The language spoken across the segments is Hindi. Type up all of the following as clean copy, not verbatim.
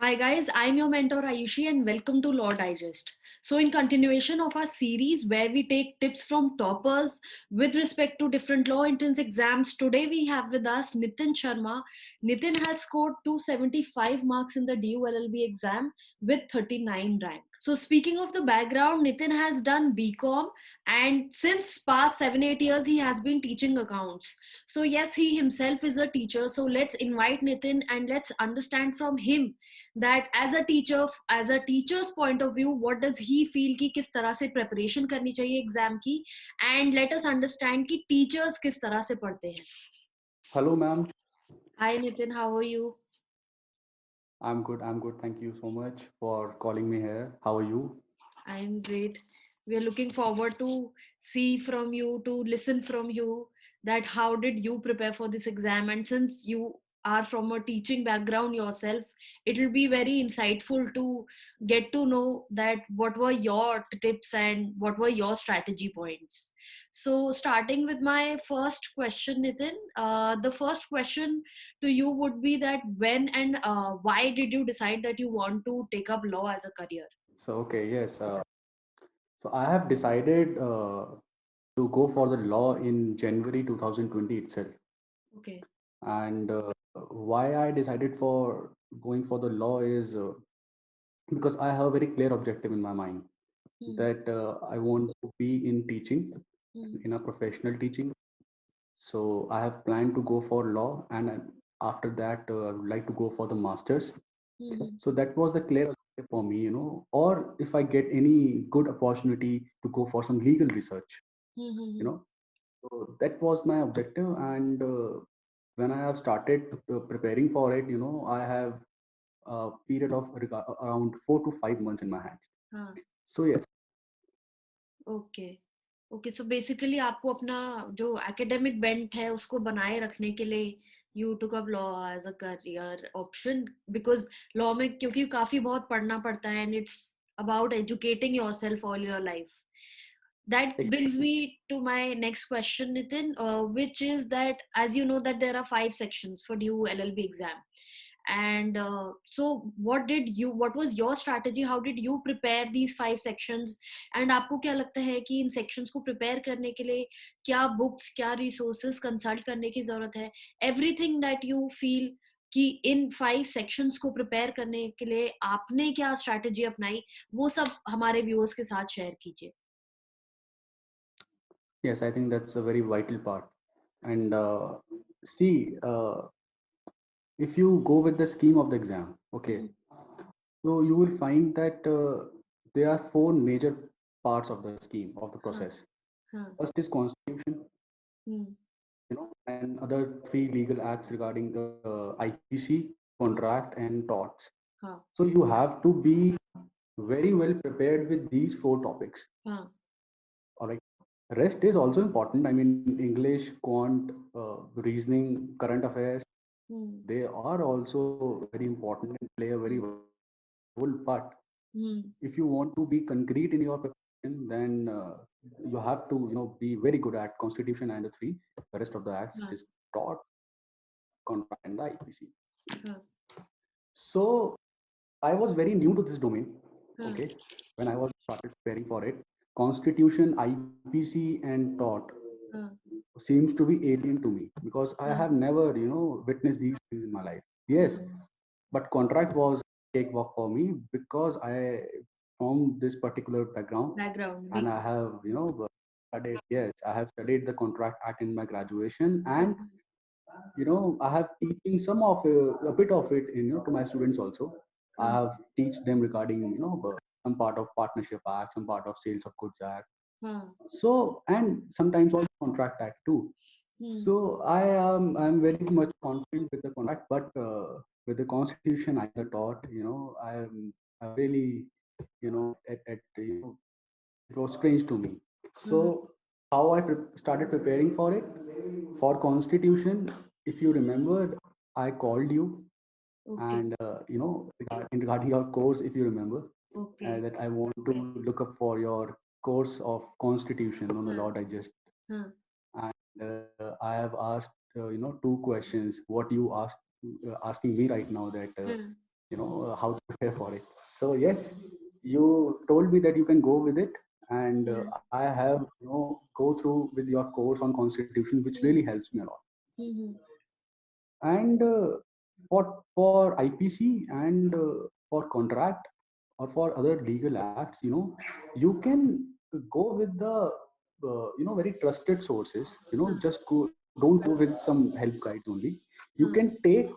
Hi guys, I'm your mentor Ayushi and welcome to Law Digest. So in continuation of our series where we take tips from toppers with respect to different law entrance exams, today we have with us Nitin Sharma. Nitin has scored 275 marks in the DU-LLB exam with 39 rank. So speaking of the background, Nitin has done BCom and since past 7-8 years he has been teaching accounts. So yes, he himself is a teacher. So let's invite Nitin and let's understand from him that as a teacher's point of view, what does he feel कि किस तरह से preparation करनी चाहिए exam की, and let us understand कि teachers किस तरह से पढ़ते हैं. Hello, ma'am. Hi Nitin, how are you? I'm good. I'm good. Thank you so much for calling me here. How are you? I am great. We are looking forward to see from you, to listen from you, that how did you prepare for this exam. And since you are from a teaching background yourself, it will be very insightful to get to know that what were your tips and what were your strategy points. So starting with my first question, Nitin, the first question to you would be that when and why did you decide that you want to take up law as a career? So, okay, yes. So I have decided to go for the law in January 2020 itself. Okay. And why I decided for going for the law is because I have a very clear objective in my mind Hmm. that I want to be in teaching, Hmm. in a professional teaching. So I have planned to go for law, and after that, I would like to go for the masters. Hmm. So that was the clear objective for me, or if I get any good opportunity to go for some legal research, Hmm. you Hmm. know. So that was my objective. And when I have started preparing for it, I have a period of around 4 to 5 months in my hands. हाँ. So yes, okay. Okay, so basically आपको अपना जो एकेडमिक बेंट है उसको बनाए रखने के लिए you took up law as a career option, because law में क्योंकि काफी बहुत पढ़ना पड़ता है and it's about educating yourself all your life. That brings exactly. me to my next question, Nitin, which is that as you know that there are 5 sections for due LLB exam, and what was your strategy, how did you prepare these 5 sections, and आपको क्या लगता है कि इन sections को prepare करने के लिए क्या books, क्या resources consult करने की जरूरत है, everything that you feel कि इन 5 sections को प्रिपेयर करने के लिए आपने क्या स्ट्रैटेजी अपनाई, वो सब हमारे व्यूअर्स के साथ शेयर कीजिए. Yes, I think that's a very vital part. And see, if you go with the scheme of the exam, okay, Hmm. so you will find that there are four major parts of the scheme of the हाँ. process. हाँ. First is constitution, Hmm. and other three legal acts regarding IPC, contract, and torts. हाँ. So you have to be very well prepared with these four topics. हाँ. All right. Rest is also important. I mean, English, quant, reasoning, current affairs, Hmm. they are also very important and play a very vital role. But Hmm. if you want to be concrete in your preparation, then you have to, be very good at constitution and the three, the rest of the acts, हाँ. which is tort, contract, and the IPC. हाँ. So I was very new to this domain. हाँ. Okay, when I was started preparing for it, constitution, IPC, and tort हाँ. seems to be alien to me because I हाँ. have never, witnessed these things in my life. Yes, but contract was cakewalk for me because I from this particular background, background and I B Com. have, studied. Yes, I have studied the Contract Act in my graduation, and I have teaching some of a bit of it to my students also. I हाँ. have teach them regarding some part of Partnership Act, some part of Sales of Goods Act, हाँ. so and sometimes also Contract Act too. Hmm. So I'm very much confident with the contract, but with the constitution I got taught, I really, it was strange to me. हाँ. So how I started preparing for it, for constitution, if you remember, I called you, okay. and in regarding your course, if you remember, okay. that I want to look up for your course of constitution on the हाँ. Law Digest, हाँ. and I have asked two questions. What you asked asking me right now, that हाँ. how to prepare for it. So yes, you told me that you can go with it, and Yeah. I have go through with your course on constitution, which really Mm. helps me a lot. Mhm. And for IPC and for contract or for other legal acts, you can go with the very trusted sources. Just don't go with some help guides only. You Huh. can take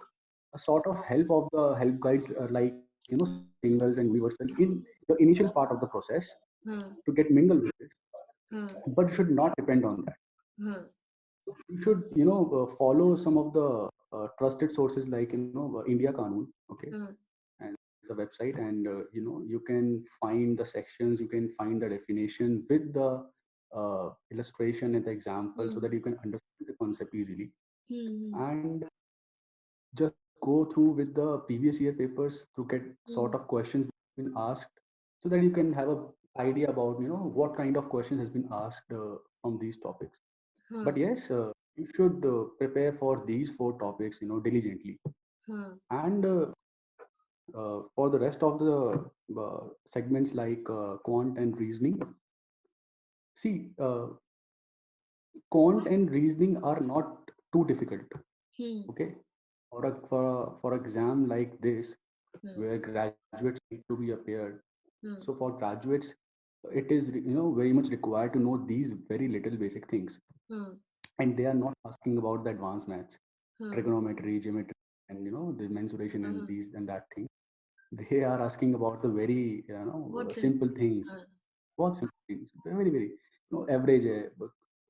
a sort of help of the help guides, like singles and universal in the initial part of the process Huh. to get mingled with this, Huh. but you should not depend on that. Huh. You should follow some of the trusted sources, like India Kanun. Okay. Huh. And it's a website, and you can find the sections, you can find the definition with the illustration and the example, so Hmm. that you can understand the concept easily. Hmm. And just go through with the previous year papers to get sort Hmm. of questions been asked, so that you can have a idea about what kind of question has been asked from these topics. But Huh. yes, you should prepare for these four topics diligently. Huh. And for the rest of the segments, like quant and reasoning, see, quant and reasoning are not too difficult. Hmm. Okay. For exam like this, Huh. where graduates need to be appeared, so Huh. for graduates it is very much required to know these very little basic things. Huh. And they are not asking about the advanced maths, Huh. trigonometry, geometry, and the mensuration and Huh. these and that thing. They are asking about the very What's in? simple things. Huh. What simple things? Very very average है,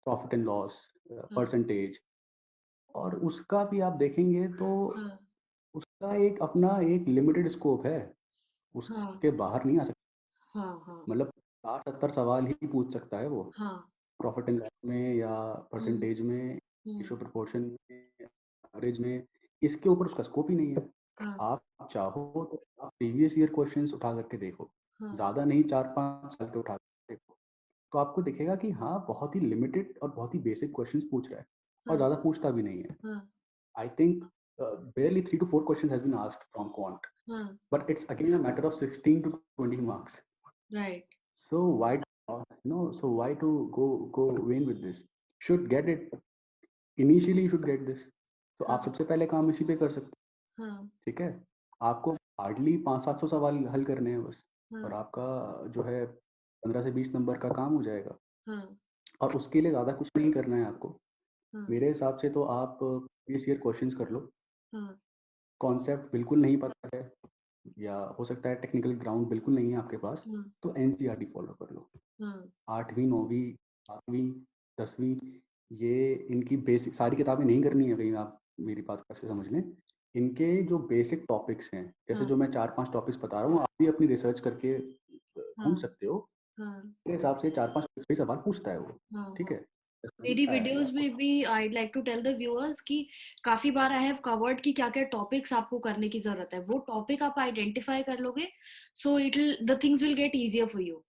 profit and loss, Huh. percentage. और उसका भी आप देखेंगे तो Huh. उसका एक अपना एक लिमिटेड स्कोप है, Huh. उसके बाहर नहीं आ सकता. Huh. Huh. मतलब 60-70 सवाल ही पूछ सकता है वो, Huh. प्रॉफिट एंड लॉस में या Hmm. परसेंटेज में, Hmm. रेशो प्रोपोर्शन में, एवरेज में. इसके ऊपर उसका स्कोप ही नहीं है. Huh. आप चाहो तो आप प्रीवियस ईयर क्वेश्चंस उठा करके देखो, Huh. ज़्यादा नहीं 4-5 साल के उठा के देखो, तो आपको दिखेगा कि हाँ, बहुत ही लिमिटेड और बहुत ही बेसिक क्वेश्चंस पूछ रहा है, और Huh. ज़्यादा पूछता भी नहीं है. Huh. I think barely 3 to 4 questions has been asked from quant, Huh. but it's again a matter of 16 to 20 marks. Right. So why to go in with this? Should get it initially. You should get this. तो Huh. आप सबसे पहले काम इसी पे कर सकते Huh. हो. ठीक है. आपको हार्डली 500-700 सवाल हल करने हैं बस, Huh. और आपका जो है 15 से 20 नंबर का काम हो जाएगा. Huh. और उसके लिए ज़्यादा कुछ नहीं करना है आपको. Huh. मेरे हिसाब से तो आप प्रीवियस ईयर क्वेश्चंस कर लो. Huh. कॉन्सेप्ट बिल्कुल नहीं पता है, या हो सकता है टेक्निकल ग्राउंड बिल्कुल नहीं है आपके पास, Huh. तो एनसीईआरटी फॉलो कर लो. Huh. 8वीं 9वीं 7वीं 10वीं, ये इनकी बेसिक सारी किताबें नहीं करनी है कहीं, आप मेरी बात को ऐसे समझ लें. इनके जो बेसिक टॉपिक्स हैं, जैसे Huh. जो मैं 4-5 टॉपिक्स बता रहा हूँ, आप भी अपनी रिसर्च करके ढूंढ Huh. सकते हो. Huh. मेरे हिसाब से 4-5 टॉपिक्स पे सवाल पूछता है वो. Huh. ठीक है. मेरी मिलता है वीडियोस आपको. में भी I like to tell the viewers कि काफी बार आई हैव कवर्ड कि क्या क्या टॉपिक्स आपको करने की जरूरत है. वो टॉपिक आप आइडेंटिफाई कर लोगे, so it will the things will get easier for you.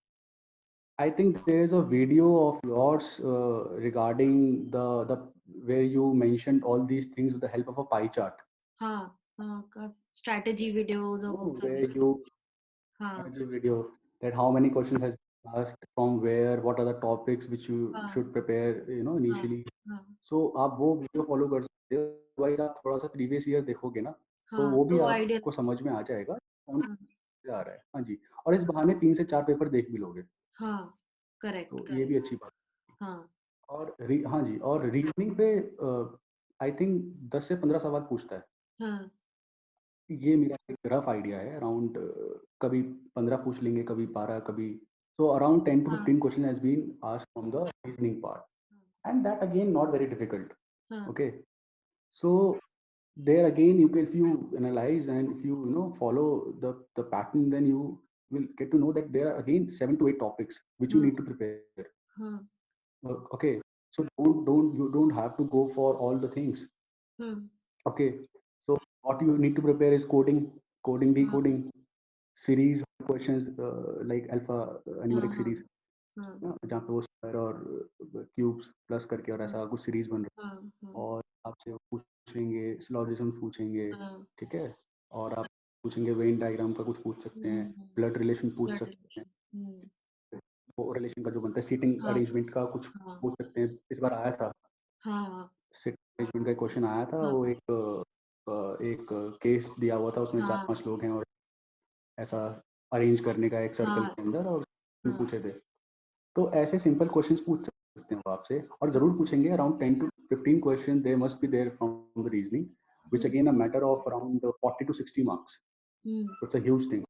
I think there is a video of yours regarding the where you mentioned all these things with the help of a pie chart. हाँ. हाँ. स्ट्रेटेजी वीडियोस और वो No, सब. where you हाँ. has a video that how many questions has been asked from where, what are the topics which you हाँ. should prepare हाँ. initially. हाँ. So आप वो वीडियो फॉलो कर सकते हो. Otherwise आप थोड़ा सा प्रीवियस ईयर देखोगे ना, तो हाँ. वो भी तो आइडिया. आपको समझ में आ जाएगा कौन हाँ. आ रहा है. हाँ जी. और इस बहाने 3 से 4 पेपर देख भी लोगे, हाँ. करेक्ट. तो ये करेक्ट. भी अच्छी बात. हाँ. और हाँ जी, और रीजनिंग पे आई थिंक 10 से 15 सवाल पूछता है. हाँ. ये मेरा एक रफ आइडिया है. अराउंड कभी 15 पूछ लेंगे, कभी 12, कभी. सो अराउंड 10 to हाँ. 15 question has been asked from the reasoning part, and that again not very difficult. हाँ. Okay. So there again, you can, if you analyze and if you follow the pattern, then you will get to know that there are again 7 to 8 topics which you हाँ. need to prepare. हाँ. Okay. So you don't have to go for all the things. हाँ. Okay. So what you need to prepare is coding, हाँ. decoding, series questions, like alpha हाँ. numeric हाँ. series, हाँ. जहाँ पे वो स्क्वायर और क्यूब्स प्लस करके और ऐसा कुछ सीरीज बन रहा हाँ. है, और आपसे वो पूछेंगे, सिलोजिज्म पूछेंगे. हाँ. ठीक है. और आप पूछेंगे, वेन डायग्राम का कुछ पूछ सकते हैं, ब्लड रिलेशन पूछ ब्लड सकते हैं, रिलेशन। वो रिलेशन का जो बनता है, सीटिंग हाँ अरेंजमेंट का कुछ हाँ पूछ सकते हैं। इस बार आया था हाँ सीटिंग अरेंजमेंट का क्वेश्चन आया था, हाँ वो एक केस दिया हुआ था, उसमें हाँ 4-5 लोग हैं और ऐसा अरेंज करने का एक सर्कल हाँ के अंदर, और हाँ पूछे थे। तो ऐसे सिंपल क्वेश्चंस पूछ सकते हैं वो आपसे, और जरूर पूछेंगे। Around 10 to 15 question they must be there from the reasoning, which again a matter of around 40 to 60 marks. So it's a huge thing.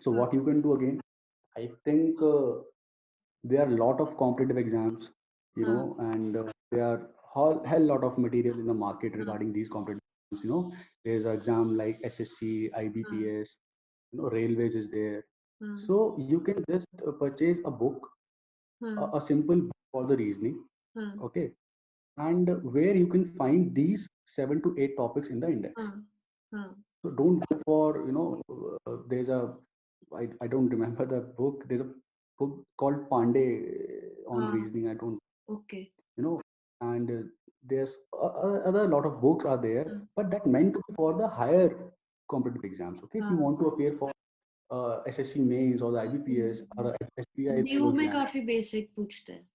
So what you can do again, I think there are a lot of competitive exams, you know, and there are hell lot of material in the market regarding these competitive exams, you know. There's an exam like SSC, IBPS, you know, railways is there. So you can just purchase a book, a simple book for the reasoning, okay, and where you can find these 7 to 8 topics in the index. So don't go for, you know, there's a, I don't remember the book. There's a book called Pandey on reasoning. I don't, okay you know, and there's other lot of books are there, but that meant to be for the higher competitive exams. Okay, if you want to appear for SSC mains or the IBPS or the SBI new में exam, काफी बेसिक पूछते हैं।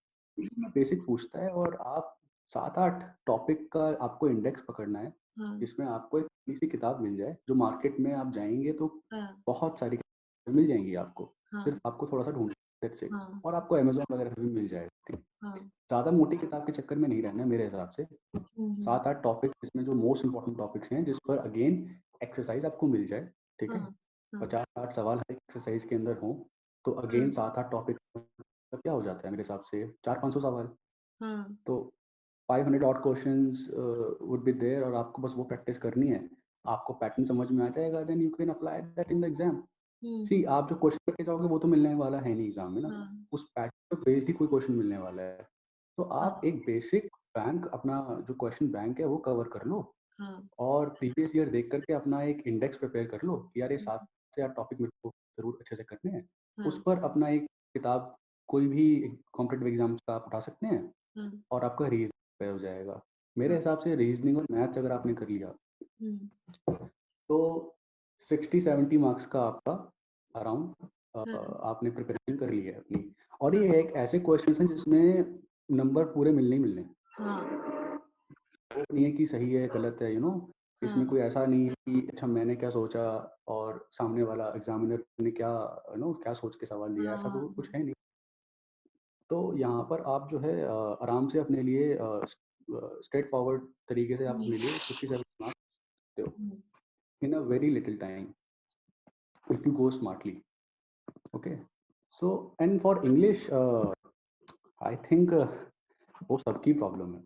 में बेसिक पूछता है, और आप 7-8 टॉपिक का आपको इंडेक्स पकड़ना है, जिसमें आपको एक छोटी सी किताब मिल जाए, जो मार्केट में आप जाएंगे तो बहुत सारी किताबें मिल जाएंगी आपको, सिर्फ आपको थोड़ा सा ढूंढना है, that's it। और आपको अमेजोन वगैरह पे भी मिल जाएगा, ठीक है। ज़्यादा मोटी किताब के चक्कर में नहीं रहना है मेरे हिसाब से। 7-8 टॉपिक जिसमें जो मोस्ट इंपॉर्टेंट टॉपिक्स हैं, जिस पर अगेन एक्सरसाइज आपको मिल जाए, ठीक है। 50-60 सवाल हर एक्सरसाइज के अंदर हो, तो अगेन 7-8 टॉपिक तब क्या हो जाता है मेरे हिसाब से 400-500 सवाल। तो 500 odd questions would be there, और आपको बस वो प्रैक्टिस करनी है, आपको पैटर्न समझ में आ जाएगा, then you can apply that in the exam. See, आप जो क्वेश्चन करके जाओगे वो तो मिलने वाला है नहीं एग्जाम में ना, उस पैटर्न पर बेस्ड ही कोई क्वेश्चन मिलने वाला है। तो आप एक बेसिक बैंक, अपना जो क्वेश्चन बैंक है वो कवर कर लो, और प्रीवियस ईयर देख करके अपना एक इंडेक्स प्रिपेयर कर लो कि यार ये 7 से 8 टॉपिक मेरे को जरूर अच्छे से करने हैं। उस पर अपना एक किताब, कोई भी कॉम्पिटिटिव एग्जाम्स का आप उठा सकते हैं, और आपका रीजनिंग प्रिपेयर हो जाएगा। मेरे हिसाब से रीजनिंग और मैथ्स अगर आपने कर लिया तो 60-70 मार्क्स का आपका अराउंड आपने प्रिपरेशन कर ली है अपनी। और ये एक ऐसे क्वेश्चन हैं जिसमें नंबर पूरे मिलने ही मिलने, वो नहीं है कि सही है गलत है, यू नो। इसमें कोई ऐसा नहीं है कि अच्छा मैंने क्या सोचा और सामने वाला एग्जामिनर ने क्या, यू नो, क्या सोच के सवाल दिया, ऐसा तो कुछ है नहीं। तो यहाँ पर आप जो है आराम से अपने लिए स्ट्रेट फॉरवर्ड तरीके से आप अपने लिए 67 मार्क्स सकते हो in a very little time if you go smartly, okay। So and for English I think वो सबकी प्रॉब्लम है,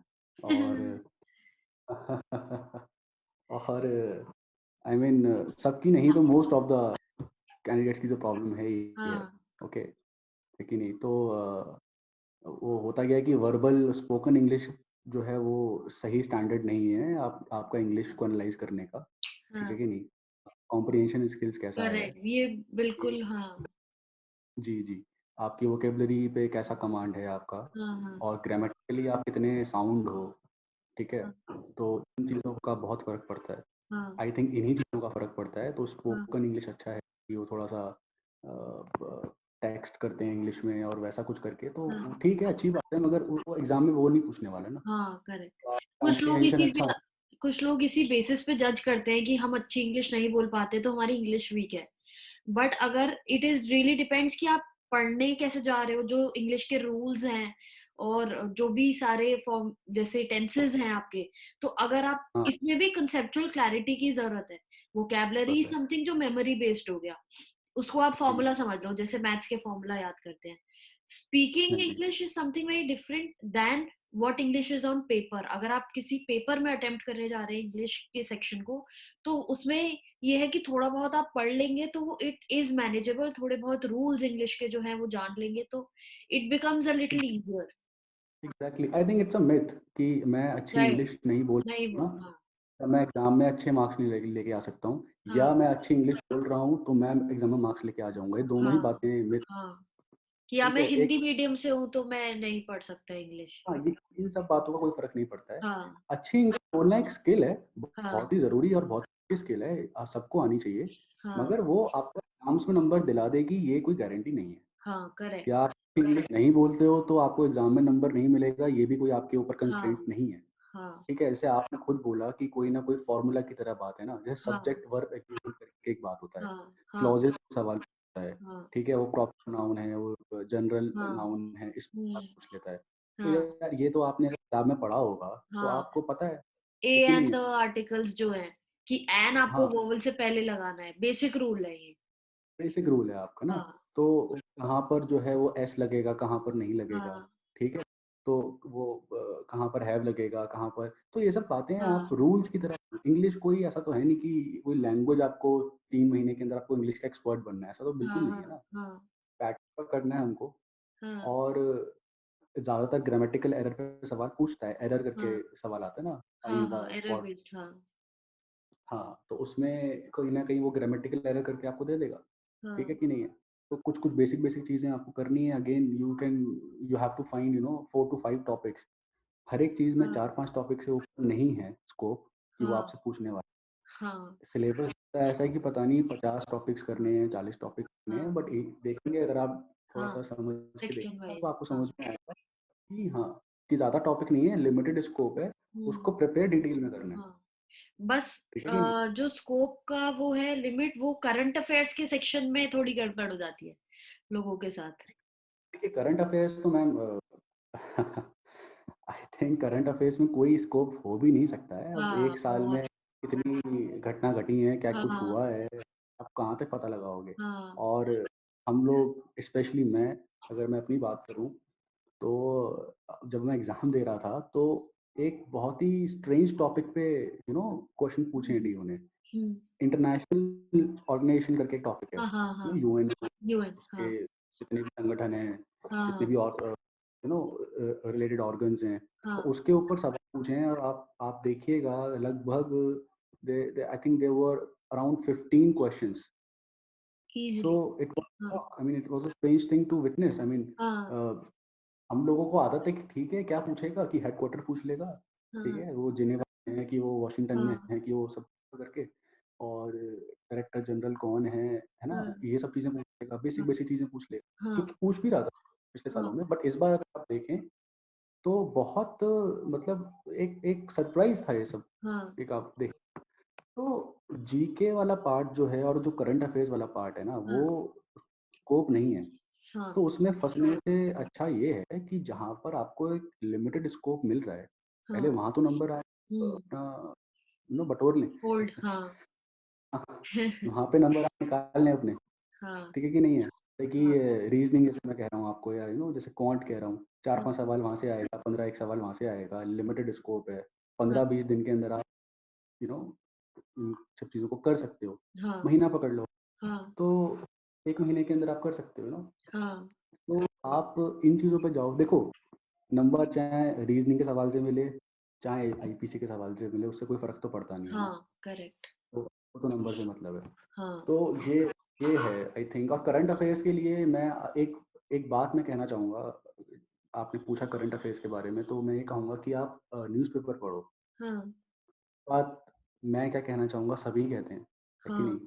और आई मीन सबकी नहीं तो मोस्ट ऑफ द कैंडिडेट्स की तो प्रॉब्लम है ही है, ओके। लेकिन नहीं तो वो होता गया कि वर्बल स्पोकन इंग्लिश जो है वो सही स्टैंडर्ड नहीं है आपका इंग्लिश को एनालाइज करने का, ठीक है कि नहीं। कॉम्प्रिहेंशन स्किल्स कैसा है, करेक्ट, ये बिल्कुल। जी जी, आपकी वोकेबलरी पे कैसा कमांड है आपका, और ग्रामेटिकली आप कितने साउंड हो, ठीक है। तो इन चीज़ों का बहुत फर्क पड़ता है। आई थिंक इन्हीं चीज़ों का फर्क पड़ता है। तो स्पोकन इंग्लिश अच्छा है कि वो थोड़ा सा टेक्स्ट करते हैं इंग्लिश में और वैसा कुछ करके, तो ठीक है, अच्छी बात है, मगर वो एग्जाम में वो नहीं पूछने वाला ना। करेक्ट। कॉम्प्रिहेंशन अच्छा हो। कुछ लोग इसी बेसिस पे जज करते हैं कि हम अच्छी इंग्लिश नहीं बोल पाते तो हमारी इंग्लिश वीक है। बट अगर इट इज रियली डिपेंड्स कि आप पढ़ने कैसे जा रहे हो, जो इंग्लिश के रूल्स हैं और जो भी सारे फॉर्म जैसे टेंसेस हैं आपके, तो अगर आप हाँ, इसमें भी कंसेप्चुअल क्लैरिटी की जरूरत है। वोकैबुलरी बस है। समथिंग जो मेमोरी बेस्ड हो गया, उसको आप फॉर्मूला समझ लो, जैसे मैथ्स के फॉर्मूला याद करते हैं। स्पीकिंग जी English is something very different than what English is on paper. अगर आप किसी पेपर में अटेम्प्ट करने जा रहे हैं इंग्लिश के सेक्शन को, तो उसमें ये है कि थोड़ा बहुत आप पढ़ लेंगे तो वो इट इज मैनेजेबल। थोड़े बहुत रूल्स इंग्लिश के जो हैं वो जान लेंगे तो it becomes a little easier. Exactly, I think it's a myth कि मैं अच्छी राइट, इंग्लिश नहीं बोल नहीं ना, वो। तो मैं एग्जाम में अच्छे मार्क्स नहीं लेके आ सकता हूँ, या हाँ मैं अच्छी इंग्लिश बोल रहा हूँ तो मैं एग्जाम में मार्क्स लेके आ जाऊंगा। ये दोनों ही हाँ बातें मिथ, हाँ, कि या ठीक मैं है। हिंदी एक, मीडियम से हूँ तो मैं नहीं पढ़ सकता इंग्लिश। हाँ, ये इन सब बातों का कोई फर्क नहीं पड़ता है। हाँ अच्छी इंग्लिश बोलना एक स्किल है, हाँ बहुत ही जरूरी और बहुत स्किल है, सबको आनी चाहिए, हाँ मगर वो आपको एग्जाम्स में नंबर दिला देगी ये कोई गारंटी नहीं है। हाँ करेक्ट या आप इंग्लिश नहीं बोलते हो तो आपको एग्जाम में नंबर नहीं मिलेगा, ये भी कोई आपके ऊपर हाँ कंस्ट्रेंट नहीं है। हाँ ठीक है, जैसे आपने खुद बोला कि कोई ना कोई फॉर्मूला की तरह बात है ना, जैसे हाँ सब्जेक्ट वर्ब एग्रीमेंट करके एक बात होता है, हाँ हाँ क्लॉजेस सवाल पूछता है। हाँ ठीक है, वो प्रॉपर नाउन है, वो जनरल हाँ नाउन है, इस बात हम्म, पूछ लेता है। तो हाँ यार ये तो आपने किताब में पढ़ा होगा, तो हाँ आपको पता ए है कि एंड नहीं द है? आर्टिकल्स जो है कि एन आपको हाँ, वोवल से पहले लगाना है, बेसिक रूल है ये। बेसिक रूल है आपका ना। हाँ तो कहाँ पर जो है वो एस लगेगा, कहाँ पर नहीं लगेगा। हाँ ठीक है, तो वो कहाँ पर हैव लगेगा, कहाँ पर, तो ये सब बातें आप हाँ रूल्स की तरह। इंग्लिश कोई ऐसा तो है नहीं कि कोई लैंग्वेज आपको 3 महीने के अंदर आपको इंग्लिश का एक्सपर्ट बनना है, ऐसा तो हाँ बिल्कुल नहीं है हाँ ना। हाँ पैटर्न पर करना है हमको। हाँ और ज़्यादातर ग्रामेटिकल एरर पे सवाल पूछता है, एरर करके हाँ सवाल आता है ना, हाँ फाइंड हाँ द एरर स्पॉट। बेस्ड हाँ हाँ, तो उसमें कहीं ना कहीं वो ग्रामेटिकल एरर करके आपको दे देगा। ठीक है हाँ कि नहीं है? तो कुछ कुछ बेसिक बेसिक चीज़ें आपको करनी है। Again you have to find 4 to 5 topics. हर एक चीज़ में हाँ 4-5 टॉपिक से ऊपर नहीं है स्कोप कि वो हाँ आपसे पूछने वाला। हाँ सिलेबस ऐसा है कि पता नहीं 50 टॉपिक्स करने हैं, 40 टॉपिक करने हैं, हाँ बट देखेंगे अगर आप थोड़ा हाँ सा समझ के सेक्शन देखेंगे तो वाइज आपको हाँ समझ में आएगा कि हाँ, कि ज़्यादा टॉपिक नहीं है, लिमिटेड स्कोप है, हम्म उसको प्रिपेयर डिटेल में करना है। हाँ बस ठीक है कि नहीं? जो स्कोप का वो है लिमिट, वो करंट अफेयर्स के सेक्शन में थोड़ी गड़बड़ हो जाती है लोगों के साथ। देखिए, करंट अफेयर्स तो ma'am I think current affairs में कोई स्कोप हो भी नहीं सकता है। अब हाँ एक साल में बहुत कितनी घटना घटी है, क्या कुछ हाँ हुआ है, आप कहाँ तक पता लगाओगे? हाँ और हम लोग, स्पेशली मैं, अगर मैं अपनी बात करूँ तो जब मैं एग्ज़ाम दे रहा था तो एक बहुत ही स्ट्रेंज टॉपिक पे क्वेश्चन पूछे हैं हम्म डीओ ने। हम्म, इंटरनेशनल ऑर्गेनाइजेशन करके एक टॉपिक है, हाँ हाँ हाँ यूएन, यूएन उसके हाँ जितने भी संगठन हैं, जितने हाँ भी और रिलेटेड ऑर्गन्स हैं, तो हाँ उसके ऊपर सवाल पूछे हैं। और आप देखिएगा, लगभग I think there were around 15 questions. So easily it हाँ was, I mean, it was a strange thing to witness. I mean, हाँ हम लोगों को आदत है कि ठीक है, क्या पूछेगा कि हेडक्वार्टर पूछ लेगा। ठीक हाँ है, वो जिनेवा में है कि वो वॉशिंगटन में हाँ है कि वो सब करके, और डायरेक्टर जनरल कौन है ना, हाँ ये सब चीज़ें पूछ लेगा, बेसिक हाँ बेसिक चीज़ें पूछ लेगा, हाँ क्योंकि पूछ भी रहा था पिछले सालों हाँ में। बट इस बार अगर आप देखें तो बहुत मतलब एक एक सरप्राइज था ये सब। हाँ एक आप देखें तो जीके वाला पार्ट जो है और जो करंट अफेयर्स वाला पार्ट है ना, वो हाँ स्कोप नहीं है। हाँ तो उसमें फँसने से अच्छा ये है कि जहाँ पर आपको एक लिमिटेड स्कोप मिल रहा है, पहले हाँ वहाँ तो नंबर आए, अपना बटोर लें। होल्ड हाँ वहाँ पे नंबर आप निकाल लें अपने। हाँ ठीक है कि नहीं है? जैसे कि हाँ रीजनिंग, जैसे मैं कह रहा हूँ आपको, या जैसे क्वांट कह रहा हूँ, चार हाँ पांच सवाल वहाँ से आएगा, 15 एक सवाल वहाँ से आएगा, लिमिटेड स्कोप है। हाँ 15-20 दिन के अंदर आप यू नो इन सब चीज़ों को कर सकते हो। हाँ महीना पकड़ लो, हाँ तो 1 महीने के अंदर आप कर सकते हो ना। हाँ तो आप इन चीज़ों पे जाओ। देखो, नंबर चाहे रीजनिंग के सवाल से मिले, चाहे आईपीसी के सवाल से मिले, उससे कोई फ़र्क तो पड़ता नहीं है ना। हाँ करेक्ट तो वो तो नंबर से मतलब है। हाँ तो ये है आई थिंक। और करंट अफेयर्स के लिए मैं एक एक बात मैं कहना चाहूँगा। आपने पूछा करंट अफेयर्स के बारे में, तो मैं ये कहूँगा कि आप न्यूज़पेपर पढ़ो। हाँ बात मैं क्या कहना चाहूँगा, सभी कहते हैं, है कि हाँ नहीं?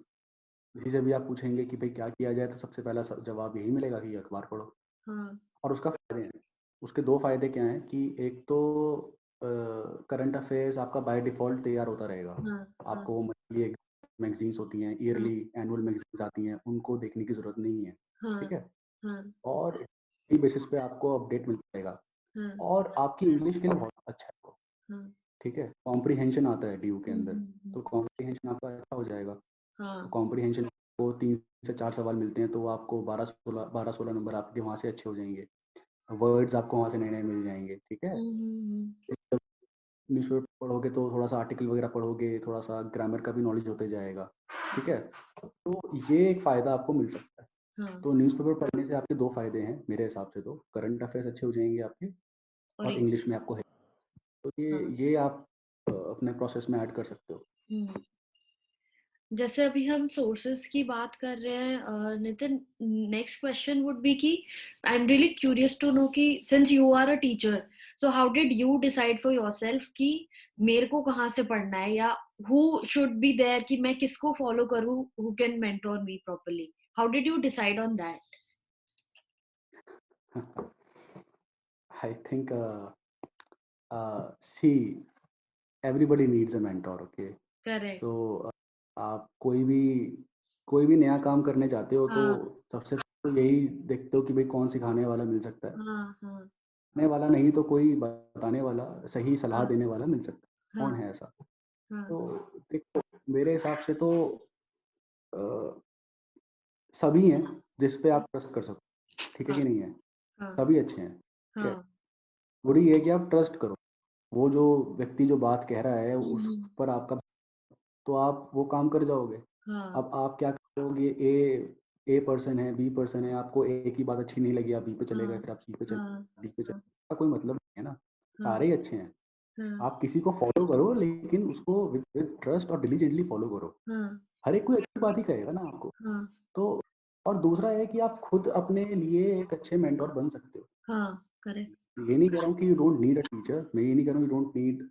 किसी से भी आप पूछेंगे कि भाई क्या किया जाए, तो सबसे पहला जवाब यही मिलेगा कि अखबार पढ़ो। हाँ और उसका फ़ायदे हैं। उसके 2 फ़ायदे क्या हैं कि एक तो करंट अफ़ेयर्स आपका बाय डिफ़ॉल्ट तैयार होता रहेगा। हाँ हाँ आपको वो मंथली एक मैगज़ीन्स होती हैं, हाँ ईयरली एनुअल मैगज़ीन्स आती हैं, उनको देखने की ज़रूरत नहीं है। हाँ ठीक है? हाँ और डेली बेसिस पे आपको अपडेट मिलता रहेगा। हाँ और आपकी इंग्लिश के लिए बहुत अच्छा है वो। हाँ ठीक है? कॉम्प्रिहेंशन आता है डीयू के अंदर, हम्म, तो कॉम्प्रिहेंशन आपका अच्छा हो जाएगा। तो हाँ कॉम्प्रिहेंशन को 3 से 4 सवाल मिलते हैं, तो वो आपको 12-16 नंबर आपके वहाँ से अच्छे हो जाएँगे। वर्ड्स आपको वहाँ से नए-नए मिल जाएँगे। ठीक है? हम्म, न्यूज़पेपर पढ़ोगे तो थोड़ा-सा आर्टिकल वगैरह पढ़ोगे, थोड़ा-सा ग्रामर का भी नॉलेज होते जाएगा। ठीक है? तो ये एक फ़ायदा आपको मिल सकता है। हाँ तो न्यूज़पेपर पढ़ने से आपके 2 फ़ायदे हैं मेरे हिसाब से तो, करंट अफ़ेयर्स अच्छे हो जाएँगे आपके, और और इंग्लिश में आपको है। तो हाँ ये आप अपने प्रोसेस में ऐड कर सकते हो। हम्म जैसे अभी हम सोर्सेस की बात कर रहे हैं Nitin, next question would be कि I am really curious to know कि since you are a teacher, so how did you decide for yourself कि मेरे को कहाँ से पढ़ना है, या who should be there कि मैं किसको follow करूँ who can mentor me properly? How did you decide on that? I think see, everybody needs a mentor, okay? Correct. So आप कोई भी नया काम करने जाते हो तो हाँ सबसे पहले तो यही देखते हो कि भाई कौन सिखाने वाला मिल सकता है। हाँ हाँ सिखाने वाला नहीं तो कोई बताने वाला, सही सलाह हाँ देने वाला मिल सकता है। हाँ कौन है ऐसा? हाँ तो देखो, मेरे हिसाब से तो अ, सभी हैं जिस पे आप ट्रस्ट कर सको, ठीक है हाँ कि नहीं है? हाँ सभी अच्छे हैं, ठीक है? हाँ थोड़ी ये है कि आप ट्रस्ट करो। वो जो व्यक्ति जो बात कह रहा है उस हम्म, पर आपका, तो आप वो काम कर जाओगे। हाँ अब आप क्या करोगे, ए पर्सन है, बी पर्सन है, आपको ए की बात अच्छी नहीं लगी, आप बी पे चले गए, हाँ फिर आप सी पे चले, हाँ डी पे चले, हाँ इसका कोई मतलब नहीं है ना। हाँ सारे ही अच्छे हैं। हाँ आप किसी को फॉलो करो, लेकिन उसको विद ट्रस्ट और डिलीजेंटली फॉलो करो। हाँ हर एक कोई अच्छी बात ही कहेगा ना आपको। हाँ तो और दूसरा है कि आप खुद अपने लिए एक अच्छे मेंटोर बन सकते हो। हाँ करेक्ट ये नहीं कह रहा हूँ कि you don't need a teacher, मैं ये नहीं कह रहा हूँ you don't need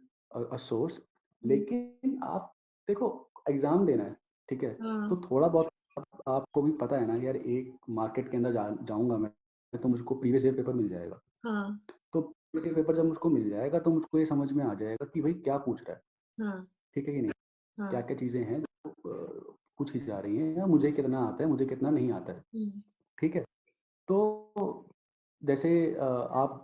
a source, लेकिन आप देखो, एग्ज़ाम देना है, ठीक है? हाँ तो थोड़ा बहुत आपको भी पता है ना यार, एक मार्केट के अंदर जाऊँगा मैं, तो मुझको प्रीवियस ईयर पेपर मिल जाएगा। हाँ तो प्रीवियस ईयर पेपर जब मुझको मिल जाएगा तो मुझको ये समझ में आ जाएगा कि भाई क्या पूछ रहा है, हाँ ठीक है कि नहीं? हाँ क्या-क्या चीज़ें हैं जो पूछी जा रही हैं, या मुझे कितना आता है, मुझे कितना नहीं आता है, हम्म ठीक है? तो जैसे आप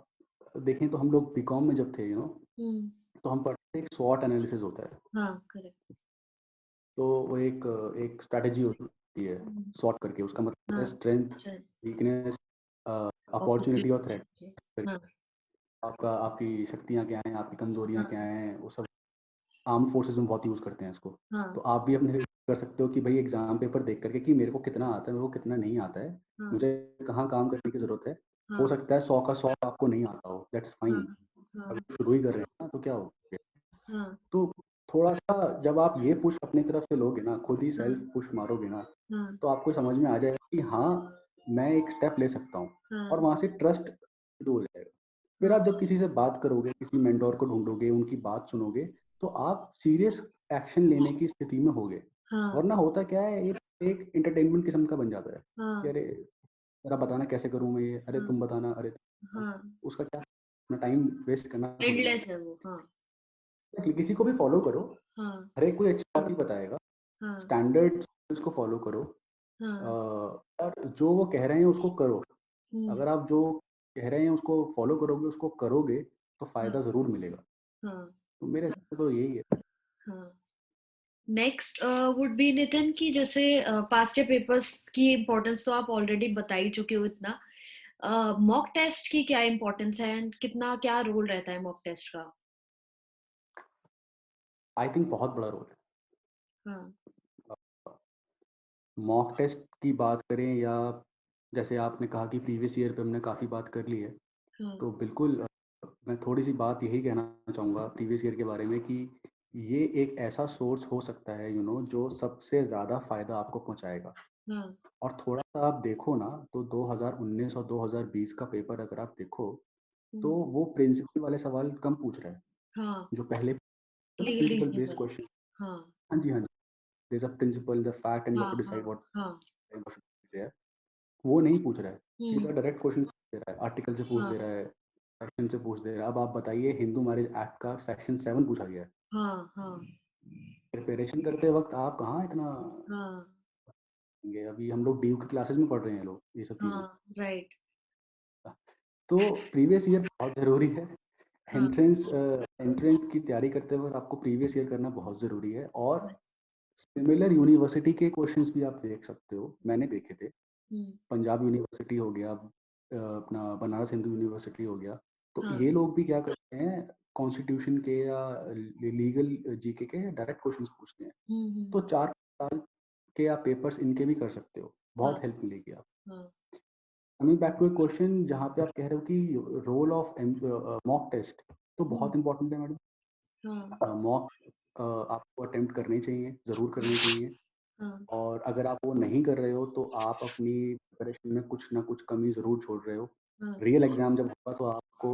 देखें तो हम लोग बीकॉम में जब थे, हम्म तो हम पढ़ते थे, एक स्वॉट एनालिसिस होता है। हाँ करेक्ट तो वो एक स्ट्रैटेजी होती है, स्वॉट करके, उसका मतलब है हाँ स्ट्रेंथ, चल वीकनेस, अपॉर्चुनिटी और थ्रेट। अपॉर्चुनिटी हाँ आपका आपकी शक्तियाँ क्या हैं, आपकी कमजोरियाँ क्या हाँ हैं, वो सब आर्म्ड फोर्सेस में बहुत यूज़ करते हैं इसको। तो हाँ आप भी अपने लिए कर सकते हो कि भाई एग्जाम पेपर देख करके कि मेरे को कितना आता है, मेरे को कितना नहीं आता है, हाँ मुझे कहाँ काम करने की ज़रूरत है। हो हाँ सकता है 100 का 100 आपको नहीं आता हो, दैट्स हाँ फाइन। हाँ अगर शुरू ही कर रहे हैं ना तो क्या हो गया। हाँ तो थोड़ा-सा जब आप ये पुश अपनी तरफ से लोगे ना, खुद ही हाँ सेल्फ पुश मारोगे ना, हाँ तो आपको समझ में आ जाएगा कि हाँ, मैं एक स्टेप ले सकता हूँ, और हाँ वहाँ से ट्रस्ट शुरू हो जाएगा। फिर हाँ आप जब किसी से बात करोगे, किसी मेंटर को ढूँढोगे, उनकी बात सुनोगे, तो आप सीरियस एक्शन लेने की स्थिति में होगे। हाँ वरना होता क्या है, एक एक एंटरटेनमेंट किस्म का बन जाता है कि हाँ अरे! ज़रा बताना कैसे करूँ मैं ये? अरे हाँ तुम बताना, अरे तुम बताना। हाँ उसका क्या, अपना टाइम वेस्ट करना थोड़ी ना एंडलेस है। है वो हाँ किसी को भी फॉलो करो, हाँ हर एक कोई अच्छी बात ही बताएगा। हाँ स्टैंडर्ड को फॉलो करो, हाँ और जो वो कह रहे हैं उसको करो। हम्म अगर आप जो कह रहे हैं उसको फॉलो करोगे, उसको करोगे, तो हाँ फ़ायदा ज़रूर मिलेगा। हाँ तो मेरे हिसाब से तो यही है। हाँ नेक्स्ट वुड बी नितिन की जैसे पास्ट ईयर पेपर्स की इम्पोर्टेंस तो आप ऑलरेडी बता ही चुके हो इतना मॉक टेस्ट की क्या इम्पोर्टेंस है एंड कितना क्या रोल रहता है मॉक टेस्ट का आई थिंक बहुत बड़ा रोल हाँ है। मॉक टेस्ट की बात करें, या जैसे आपने कहा कि प्रीवियस ईयर पे हमने काफ़ी बात कर ली है, हाँ तो बिल्कुल मैं थोड़ी-सी बात यही कहना चाहूँगा प्रीवियस ईयर के बारे में कि ये एक ऐसा सोर्स हो सकता है, जो सबसे ज़्यादा फ़ायदा आपको पहुँचाएगा। हाँ और थोड़ा-सा आप देखो ना, तो 2019 और 2020 का पेपर अगर आप देखो, तो हम्म, वो प्रिंसिपल वाले सवाल कम पूछ रहा है। हाँ जो पहले ना legal principle based reasonable question. हाँ हाँ जी, हाँ जी। There is a principle, the fact, and you हाँ हैव टू हाँ डिसाइड व्हाट हाँ शुड बी देयर। वो नहीं पूछ रहा है। हम्म सीधा डायरेक्ट क्वेश्चन पूछ दे रहा है, आर्टिकल से पूछ हाँ दे रहा है, सेक्शन से पूछ दे रहा है। अब आप बताइए, हिंदू मैरिज एक्ट का सेक्शन 7 पूछा गया है। हाँ हाँ प्रिपरेशन करते वक़्त आप कहाँ इतना हाँ ये, अभी हम लोग डीयू की क्लासेस में पढ़ रहे हैं लोग ये सब चीज़ें। हाँ राइट तो प्रीवियस ईयर बहुत ज़रूरी है। हाँ एंट्रेंस की तैयारी करते वक़्त आपको प्रीवियस ईयर करना बहुत ज़रूरी है, और सिमिलर यूनिवर्सिटी के क्वेश्चंस भी आप देख सकते हो, मैंने देखे थे। हम्म पंजाब यूनिवर्सिटी हो गया, अपना बनारस हिंदू यूनिवर्सिटी हो गया। तो हाँ ये लोग भी क्या करते हैं, कॉन्स्टिट्यूशन के या लीगल जीके के डायरेक्ट क्वेश्चंस पूछते हैं। तो हम्म 4 साल के आप पेपर्स इनके भी कर सकते हो, हाँ बहुत हेल्प मिलेगी आप। हाँ coming back to a question जहाँ पे आप कह रहे हो कि रोल ऑफ मॉक टेस्ट, तो हम्म बहुत इंपॉर्टेंट है मैडम। हाँ मॉक आपको अटेम्प्ट करने चाहिए, ज़रूर करने चाहिए। हाँ और अगर आप वो नहीं कर रहे हो, तो आप अपनी प्रिपरेशन में कुछ ना कुछ कमी ज़रूर छोड़ रहे हो। हाँ रियल एग्ज़ाम जब होगा तो आपको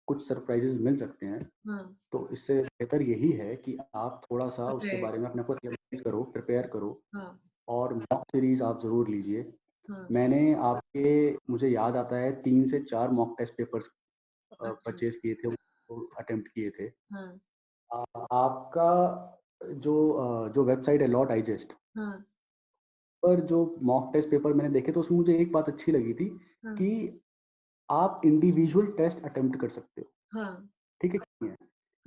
कुछ सरप्राइजेस मिल सकते हैं। हाँ, तो इससे बेहतर यही है कि आप थोड़ा सा उसके प्रिपेयर्ड। बारे में अपने आप को रियलाइज करो, प्रिपेयर करो, हाँ, और मॉक सीरीज आप ज़रूर लीजिए। हाँ, मैंने आपके, मुझे याद आता है 3 से 4 मॉक टेस्ट पेपर्स अच्छा, परचेज किए थे, वो अटेम्प्ट किए थे। हाँ, आपका जो वेबसाइट है लॉ डाइजेस्ट हाँ, पर, जो मॉक टेस्ट पेपर मैंने देखे तो उसमें मुझे एक बात अच्छी लगी थी हाँ, कि आप इंडिविजुअल टेस्ट अटेम्प्ट कर सकते हो। हाँ, ठीक है कि नहीं है?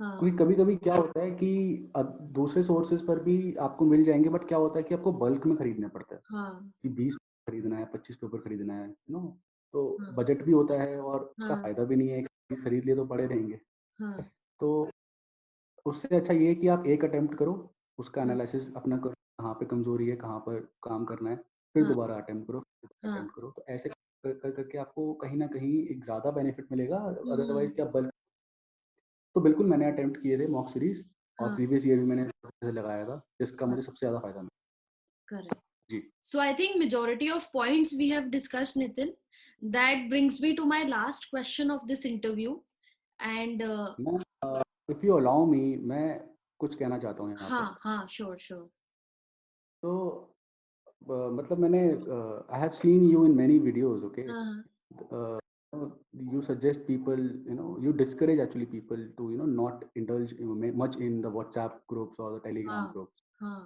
क्योंकि हाँ, कभी-कभी क्या होता है कि दूसरे सोर्सेज पर भी आपको मिल जाएँगे, बट क्या होता है कि आपको बल्क में खरीदना पड़ता है, हाँ, कि 20 खरीदना है, 25 पेपर खरीदना है, यू नो? तो हाँ, बजट भी होता है और उसका हाँ, फ़ायदा भी नहीं है, एक चीज़ खरीद लिए तो पड़े रहेंगे। हाँ, तो उससे अच्छा ये है कि आप एक अटेम्प्ट करो, उसका हाँ, एनालिसिस अपना करो, कहाँ पे कमज़ोरी है, कहाँ पर काम करना है, फिर हाँ, दोबारा अटेम्प्ट करो, फिर हाँ, अटेम्प्ट करो। तो ऐसे कर करके आपको कहीं न कहीं एक ज़्यादा बेनिफिट मिलेगा, हम्म, अदरवाइज़ क्या बल्क। तो बिल्कुल मैंने अटेम्प्ट किए थे मॉक सीरीज़, और हाँ, प्रीवियस ईयर भी मैंने अच्छे से लगाया था, जिसका हाँ, मुझे सबसे ज़्यादा फ़ायदा मिला। correct. जी। So I think majority of points we have discussed, Nitin. That brings me to my last question of this interview. And मैं इफ़ यू अलाउ मी, मैं कुछ कहना चाहता हूँ यहाँ पर। हाँ, हाँ, sure, sure. तो मतलब मैंने I have seen you in many videos, okay? हाँ, uh, you suggest people, you discourage actually people to not indulge much in the WhatsApp groups or the Telegram हाँ, groups. हाँ,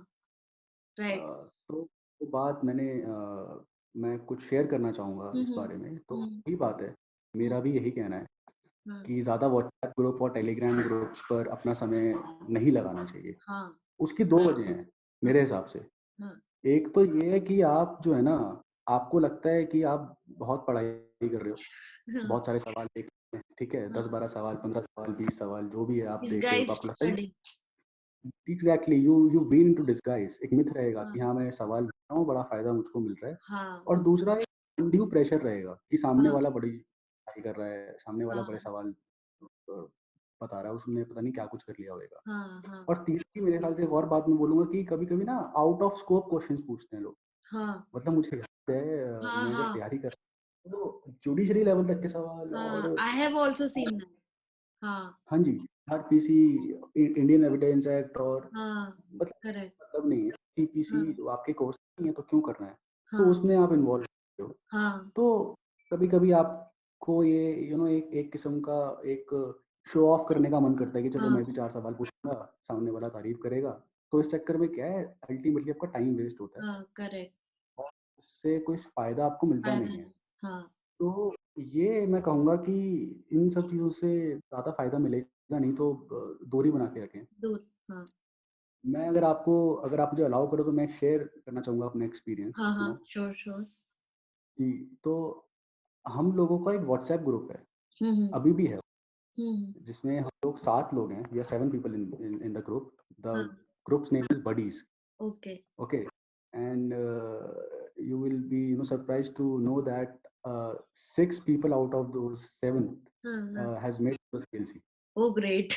right. तो वो बात मैं कुछ शेयर करना चाहूँगा इस हम्म, बारे में। तो हम्म, वही बात है, हम्म, मेरा भी यही कहना है हाँ, कि ज़्यादा WhatsApp ग्रुप और Telegram ग्रुप्स पर अपना समय नहीं लगाना चाहिए। हाँ, उसकी 2 वजह हैं हाँ, मेरे हिसाब से। हाँ, एक तो ये है कि आप जो है ना, आपको लगता है कि आप बहुत पढ़ाई कर रहे हो, हाँ, बहुत सारे सवाल देख रहे हैं, ठीक है? हाँ. 10-12 सवाल, 15 सवाल, 20 सवाल जो भी है आप देख रहे हो, तो Disguised आपको लगता है कि study. Exactly you been into disguise, एक मिथ रहेगा हाँ, कि हाँ, मैं सवाल देख रहा हूँ, बड़ा फ़ायदा मुझको मिल रहा है। हाँ, और दूसरा एक अनड्यू प्रेशर रहेगा कि सामने हाँ, वाला बड़ी पढ़ाई कर रहा है, सामने वाला बड़े हाँ, सवाल बता रहा है, उसने पता नहीं क्या कुछ कर लिया होगा। हाँ, हाँ, और तीसरी मेरे ख्याल से एक और बात मैं बोलूँगा कि कभी-कभी ना आउट ऑफ स्कोप क्वेश्चन्स पूछते हैं लोग। हाँ, मतलब मुझे याद है, हाँ, मैं जब हाँ, तैयारी कर तो जुडिशरी लेवल तक के सवाल, हाँ. और I have also seen that. हाँ, हाँ जी, आरपीसी, इंडियन एविडेंस एक्ट, और हाँ, मतलब correct. मतलब नहीं है, सीपीसी हाँ, आपके कोर्स नहीं है तो क्यों करना है? तो हाँ, उसमें आप इन्वॉल्व होते हो। हाँ, तो कभी-कभी आपको ये एक एक किस्म का एक शो ऑफ करने का मन करता है कि चलो हाँ, मैं भी 4 सवाल पूछूँगा, सामने वाला तारीफ़ करेगा। तो इस चक्कर में क्या है, अल्टीमेटली आपका टाइम वेस्ट होता है, हाँ, correct. और इससे कुछ फ़ायदा आपको मिलता फायदा नहीं है। नहीं. हाँ, तो ये मैं कहूँगा कि इन सब चीज़ों से ज़्यादा फ़ायदा मिलेगा नहीं, तो दूरी बना के रखें। दूर. हाँ, मैं अगर आप मुझे अलाउ करो तो मैं शेयर करना चाहूँगा अपना एक्सपीरियंस, हाँ, हाँ, sure, sure. कि तो हम लोगों का एक व्हाट्सएप ग्रुप है, हम्म, अभी भी है, हम्म, जिसमें हम लोग 7 लोग हैं, we are 7 people in the group. The हाँ, group's name is buddies, okay. Okay? And you will be surprised to know that 6 people out of those 7 हाँ, हाँ. has made us PLC. Oh, great.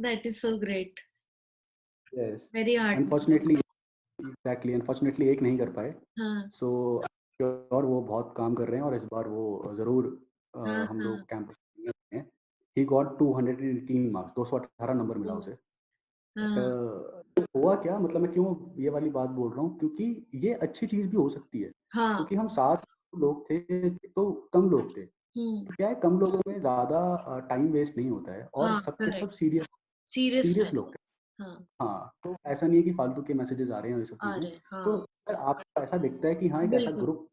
That is so great. Yes, Very heartening. Unfortunately, exactly, unfortunately एक नहीं कर पाए। हाँ, सो और वो बहुत काम कर रहे हैं, और इस बार वो ज़रूर हाँ, हम हाँ, लोग कैंपस में हैं। ही गॉट 218 मार्क्स, 218 नंबर मिला oh, उसे। बट हाँ, हुआ क्या, मतलब मैं क्यों ये वाली बात बोल रहा हूँ, क्योंकि ये अच्छी चीज़ भी हो सकती है, हाँ, क्योंकि हम 7 लोग थे तो कम लोग थे। हम्म, तो क्या है, कम लोगों में ज़्यादा टाइम वेस्ट नहीं होता है, और हाँ, सब के सब correct. Serious Serious serious study. लोग थे। हाँ, हाँ, तो ऐसा नहीं है कि फालतू के मैसेजेस आ रहे हैं और ये सब आ चीज़ें। रहे. तो हाँ, अगर आपको ऐसा दिखता है कि हाँ, एक ऐसा बिल्कुल. ग्रुप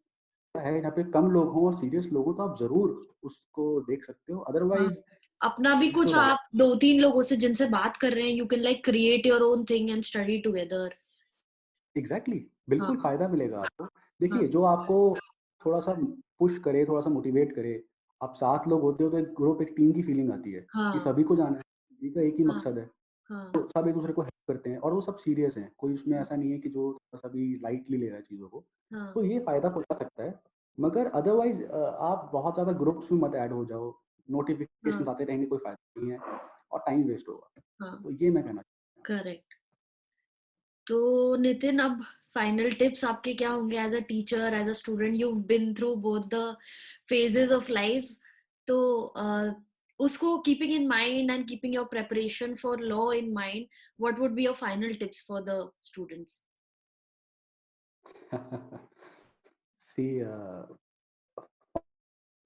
है जहाँ पे कम लोग हों और सीरियस लोग हों, तो आप ज़रूर उसको देख सकते हो। हाँ, अदरवाइज़ अपना भी इसको कुछ रॉ आप 2-3 लोगों से जिनसे बात कर रहे हैं, you can like create your own thing and study together. Exactly, बिल्कुल हाँ, फ़ायदा मिलेगा आपको। देखिए, हाँ, जो आपको थोड़ा-सा पुश करे, थोड़ा-सा मोटिवेट करे, आप 7 लोग होते हो तो एक ग्रुप, एक टीम की फीलिंग आती है कि हाँ, सभी को जाना है, सभी का एक ही हाँ, मकसद है। हाँ, तो सब एक-दूसरे को हेल्प करते हैं, और वो सब सीरियस हैं। कोई उसमें ऐसा नहीं है कि जो थोड़ा-सा भी लाइटली ले रहा है चीज़ों को। हाँ, तो ये फ़ायदा पहुँचा सकता है। मगर अदरवाइज़ आप बहुत ज़्यादा ग्रुप्स में मत ऐड हो जाओ। हाँ, नोटिफ़िकेशंस आते रहेंगे, कोई फ़ायदा नहीं है, और टाइम वेस्ट होगा। हाँ, तो ये मैं कहना चाहता हूँ। करेक्ट. तो नितिन, अब फाइनल टिप्स आपके क्या होंगे? As a teacher, as a student, you been through both the phases of life. तो उसको keeping in mind and keeping your preparation for law in mind, what would be your final tips for the students? सी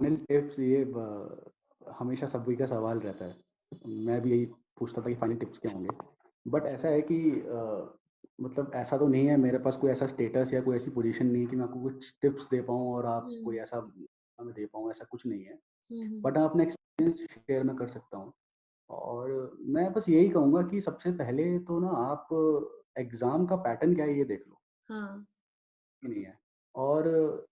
फाइनल टिप्स ये हमेशा सभी का सवाल रहता है। मैं भी यही पूछता था कि फाइनल टिप्स क्या होंगे। बट ऐसा है कि मतलब ऐसा तो नहीं है मेरे पास कोई ऐसा स्टेटस या कोई ऐसी पोजीशन नहीं है कि मैं आपको कुछ टिप्स दे पाऊँ और आप कोई ऐसा मैं दे पाऊँ, ऐसा कुछ नहीं है। बट हाँ, अपना एक्सपीरियंस शेयर मैं कर सकता हूँ। और मैं बस यही कहूँगा कि सबसे पहले तो ना आप एग्ज़ाम का पैटर्न क्या है ये देख लो, हाँ, कि नहीं है। और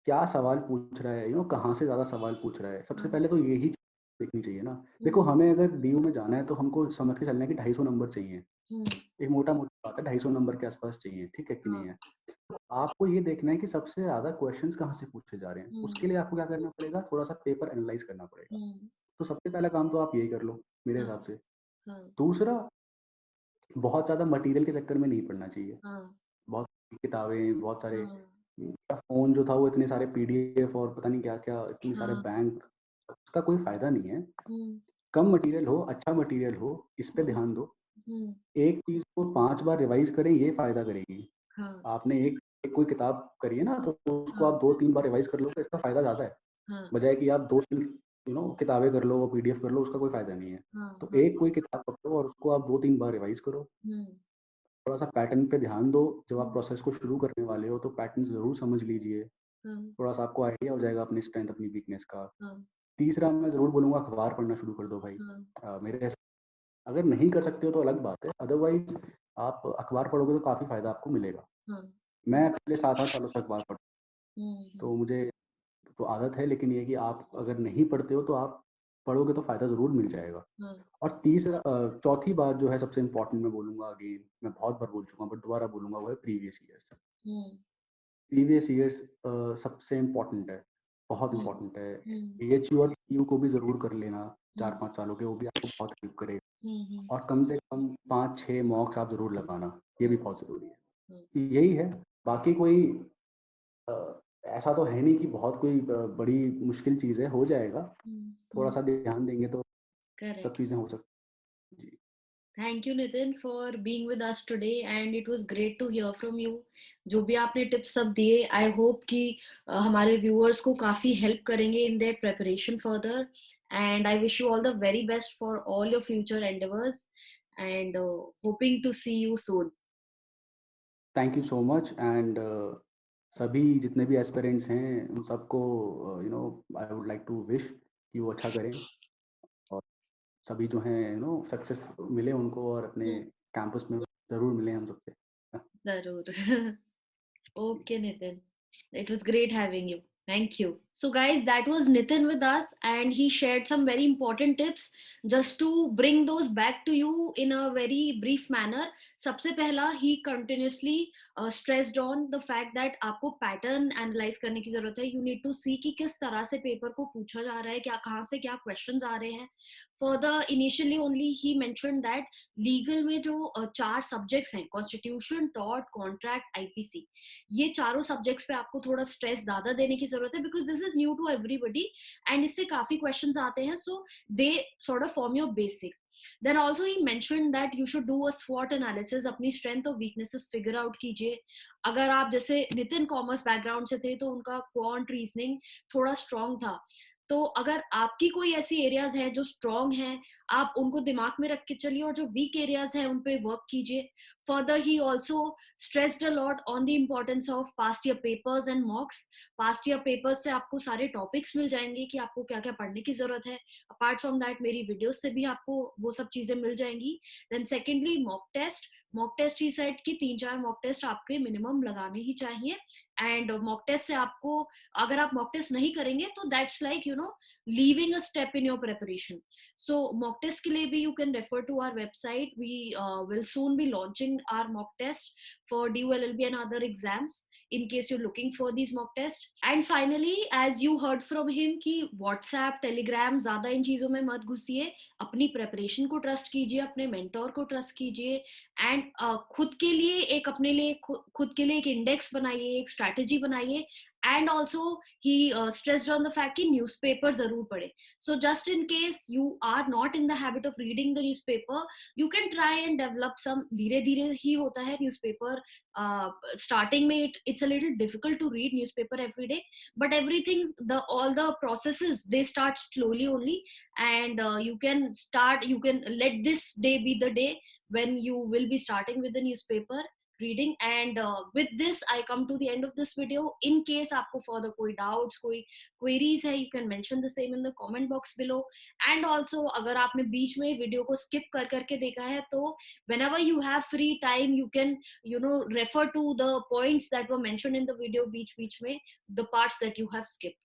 क्या सवाल पूछ रहा है, कहाँ से ज़्यादा सवाल पूछ रहा है। सबसे हाँ, पहले तो यही चीज़ देखनी चाहिए ना। देखो, हमें अगर डीयू में जाना है तो हमको समझ के चलना है कि 250 नंबर चाहिए। एक मोटा-मोटा बात है, 250 नंबर के आस-पास चाहिए, ठीक है कि नहीं है? तो आपको ये देखना है कि सबसे ज़्यादा क्वेश्चन्स कहाँ से पूछे जा रहे हैं। उसके लिए आपको क्या करना पड़ेगा, थोड़ा-सा पेपर एनालाइज़ करना पड़ेगा। तो सबसे पहला काम तो आप यही कर लो, मेरे हाँ, हिसाब से। हाँ, दूसरा, बहुत ज़्यादा मटीरियल के चक्कर में नहीं पड़ना चाहिए। हाँ, बहुत किताबें, बहुत सारे हाँ, मेरा फ़ोन जो था वो इतने सारे पीडीएफ और पता नहीं क्या-क्या, इतने सारे हाँ, बैंक, उसका कोई फ़ायदा नहीं है। हुँ, कम मटीरियल हो, अच्छा मटीरियल हो, इस पे हुँ, ध्यान दो। हुँ, एक चीज़ को 5 बार रिवाइज़ करें, ये फ़ायदा करेगी। हाँ, आपने एक एक कोई किताब करी है ना, तो उसको हाँ, आप 2-3 बार रिवाइज़ कर लो तो इसका फ़ायदा ज़्यादा है। हाँ, बजाए कि आप 2-3 किताबें कर लो, वो पीडीएफ कर लो, उसका कोई फ़ायदा नहीं है। हाँ, तो हाँ, एक कोई किताब पकड़ो और उसको आप 2-3 बार रिवाइज़ करो। हुँ, थोड़ा-सा पैटर्न पे ध्यान दो। जब आप हुँ, प्रोसेस को शुरू करने वाले हो तो पैटर्न ज़रूर समझ लीजिए। हाँ, थोड़ा-सा आपको आइडिया हो जाएगा अपनी स्ट्रेंथ, अपनी वीकनेस का। हाँ, तीसरा मैं ज़रूर बोलूँगा, अखबार पढ़ना शुरू कर दो भाई। हाँ, मेरे ऐसा, अगर नहीं कर सकते हो तो अलग बात है, अदरवाइज़ आप अखबार पढ़ोगे तो काफ़ी फ़ायदा आपको मिलेगा। हाँ, मैं पिछले 7-8 सालों से अखबार पढ़, हुँ, तो हुँ, मुझे तो आदत है, लेकिन ये है कि आप अगर नहीं पढ़ते हो तो आप पढ़ोगे तो फ़ायदा ज़रूर मिल जाएगा। हाँ, और चौथी बात जो है सबसे इम्पोर्टेंट मैं बोलूँगा, अगेन मैं बहुत बार बोल चुका हूँ बट दोबारा बोलूँगा, वो है प्रीवियस ईयर्स। हुँ, प्रीवियस ईयर्स सबसे इम्पोर्टेंट है, बहुत हुँ, इम्पोर्टेंट है। हुँ, पीएचयू और पीयू को भी ज़रूर कर लेना, हुँ, 4-5 सालों के, वो भी आपको बहुत हेल्प करेगा। हुँ, हुँ, और कम से कम 5-6 मॉक्स आप ज़रूर लगाना, ये भी हुँ, बहुत ज़रूरी है। हुँ, यही है, बाकी कोई ऐसा तो है नहीं कि बहुत कोई बड़ी मुश्किल चीज़ है, हो जाएगा। हुँ, हुँ, थोड़ा-सा ध्यान देंगे तो सब करेक्ट. चीज़ें हो सकती हैं। जी। Thank you Nitin for being with us today and it was great to hear from you. जो भी आपने टिप्स सब दिए, आई होप कि हमारे व्यूअर्स को काफी हेल्प करेंगे in their preparation further. And I wish you all the very best for all your future endeavours and hoping to see you soon. Thank you so much. And सभी जितने भी एस्पिरेंट्स हैं उन सबको I would like to wish कि वो अच्छा करें, और सभी जो हैं सक्सेस मिले उनको, और अपने कैंपस में ज़रूर मिलें हम सबसे। जरूर. Okay, Nitin. It was great having you. Thank you. So, guys, that was Nitin with us, and he shared some very important tips just to bring those back to you in a very brief manner. सबसे पहला, he continuously stressed on the fact that आपको pattern analyze करने की जरूरत है. You need to see कि किस तरह से पेपर को पूछा जा रहा है, क्या कहाँ से क्या questions आ रहे हैं. Further, initially only he mentioned that legal में जो 4 subjects हैं, constitution, tort, contract, IPC, ये चारों सब्जेक्ट्स पे आपको थोड़ा स्ट्रेस ज्यादा देने की जरूरत है because this is new to everybody and इससे काफी क्वेश्चंस आते हैं. So they sort of form your basic. Then also he mention that you should do a स्वॉट एनालिसिस. अपनी स्ट्रेंथ और वीकनेसेस फिगर आउट कीजिए. अगर आप जैसे नितिन कॉमर्स बैकग्राउंड से थे तो उनका क्वांट रीजनिंग थोड़ा स्ट्रांग था. तो अगर आपकी कोई ऐसी एरियाज हैं जो स्ट्रांग हैं, आप उनको दिमाग में रख के चलिए और जो वीक एरियाज हैं उन पे वर्क कीजिए. Further, he also stressed a lot on the importance of past year papers and mocks. Past year papers से आपको सारे topics मिल जाएंगे कि आपको क्या क्या पढ़ने की जरूरत है. Apart from that, मेरी videos से भी आपको वो सब चीजें मिल जाएंगी. Then secondly, mock test. Mock test ही said कि 3-4 mock test आपके minimum लगाने ही चाहिए. And mock test से आपको, अगर आप mock test नहीं करेंगे तो that's like leaving a step in your preparation. So mock test के लिए भी you can refer to our website. We will soon be launching our mock test for DU LLB and other exams in case you're looking for these mock tests. And finally, as you heard from him कि WhatsApp, Telegram ज़्यादा इन चीज़ों में मत घुसिए. अपनी preparation को trust कीजिए, अपने mentor को trust कीजिए and खुद के लिए एक अपने लिए खुद के लिए एक index बनाइए, एक strategy बनाइए and also he stressed on the fact कि newspaper जरूर पढ़े. So just in case you are not in the habit of reading the newspaper, you can try and develop some. धीरे धीरे ही होता है newspaper. Starting में it's a little difficult to read newspaper every day, but everything, all the processes, they start slowly only. And you can let this day be the day when you will be starting with the newspaper reading. And with this I come to the end of this video. In case आपको further कोई doubts, कोई queries है, you can mention the same in the comment box below. And also अगर आपने बीच में वीडियो को skip कर करके देखा है, तो whenever you have free time, you can refer to the points that were mentioned in the video बीच बीच में, the parts that you have skipped.